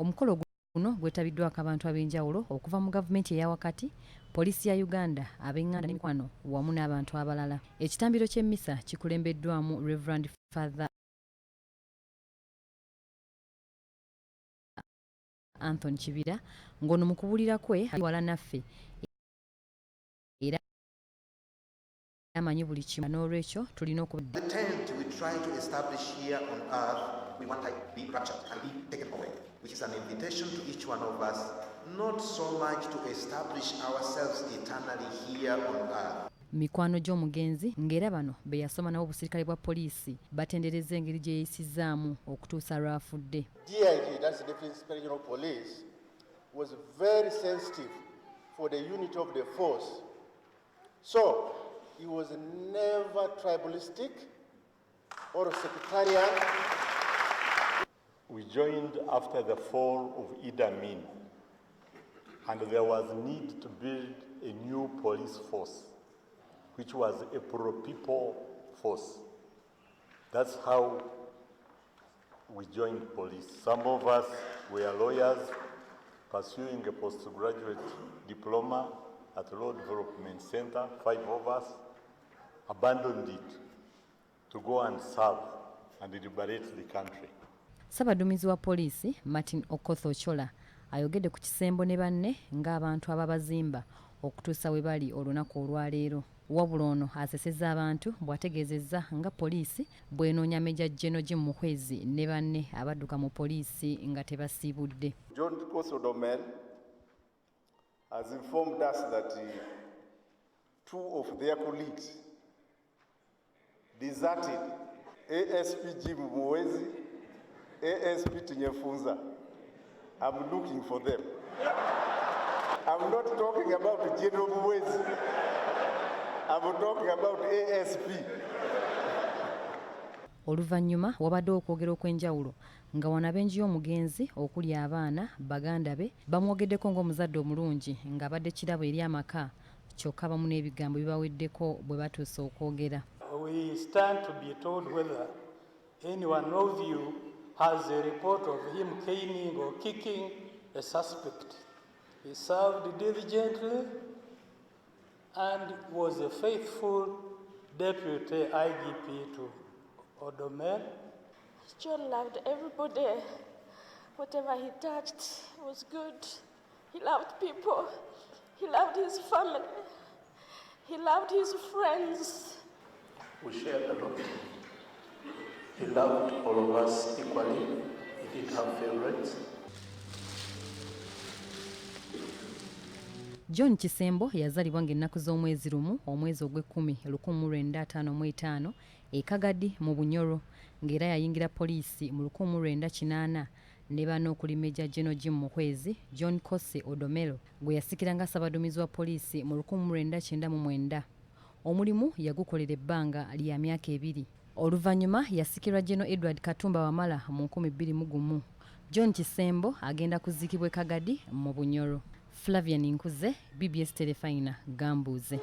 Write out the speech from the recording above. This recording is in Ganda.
Omukolo guno gwetabiddwako abantu ab'enjawulo okuva mu gavumenti eya wakati, Poliisi ya Uganda, ab'enganda n'emikwano wamu n'abantu abalala. Ekitambiro ky'emmisa kikulembeddwamu Reverend Father Anthony Kibira ng'ono mu kubuulira kwe wala naffe era amanyi buli kimu n'olwekyo tulina okuba. The tent we try to establish here on earth, we want to be raptured and be taken away, which is an invitation to each one of us, not so much to establish ourselves eternally here on earth. Mikwano gy'omugenzi ng'era bano be yasoma nabo obusirikale bwa poliisi batendereza engeri gye yeeyisizaamu okutuusa lw'afudde. DIG, that's the Deputy Inspector General of Police, was very sensitive for the unity of the force. So he was never tribalistic or sectarian. We joined after the fall of Idi Amin, and there was need to build a new police force, which was a pro-people force. That's how we joined police. Some of us were lawyers pursuing a postgraduate diploma at the Law Development Center. 5 of us abandoned it to go and serve and liberate the country. Ssaabaduumizi wa poliisi Martin Okoth Ochola ayogedde ku Kisembo ne banne ng'abantu ababazimba okutuusa we bali olunaku olwaleero. Wabula ono asesezza abantu bw'ategeezezza nga poliisi bw'enoonya Meja General Jim Muhwezi ne banne abadduka mu poliisi nga tebasiibudde. John Kosodomel has informed us that 2 of their colleagues deserted ASP Jim Muhwezi, ASP Tinyefunza. I'm looking for them. I'm not talking about General Muhwezi. I'm talking about ASP. Oluvannyuma wabaddewo okwogera okw'enjawulo nga wano ab'enju y'omugenzi okuli abaana baganda be bamwogeddeko ng'omuzadde omulungi ng'abadde kirabo eri amaka kyokka bamu n'ebigambo bibaweddeko bwe batuusa okwogera. We stand to be told whether any one of you has a report of him caning or kicking a suspect. He served diligently and was a faithful deputy IGP to Odomel. John loved everybody. Whatever he touched was good. He loved people. He loved his family. He loved his friends. We shared a lot. He loved all of us equally. He didn't have favorites. John Kisembo yazalibwa ng'ennaku z'omwezi lumu omwezi ogw'ekkumi 1955 e Kagadi mu Bunyoro ng'era yayingira poliisi mu 1980 ne bano okuli Meja General Jim Muhwezi, John Kose Odomelo gwe yasikira nga ssaabaduumizi wa poliisi mu 1999. Omulimu yagukolera ebbanga lya myaka 2. Oluvannyuma yasikirwa General Edward Katumba Wamala mu 2001. John Kisembo agenda kuziikibwa e Kagadi mu Bunyoro. Flavian Nkuze, BBS TEREFAYINA, Gambuuze.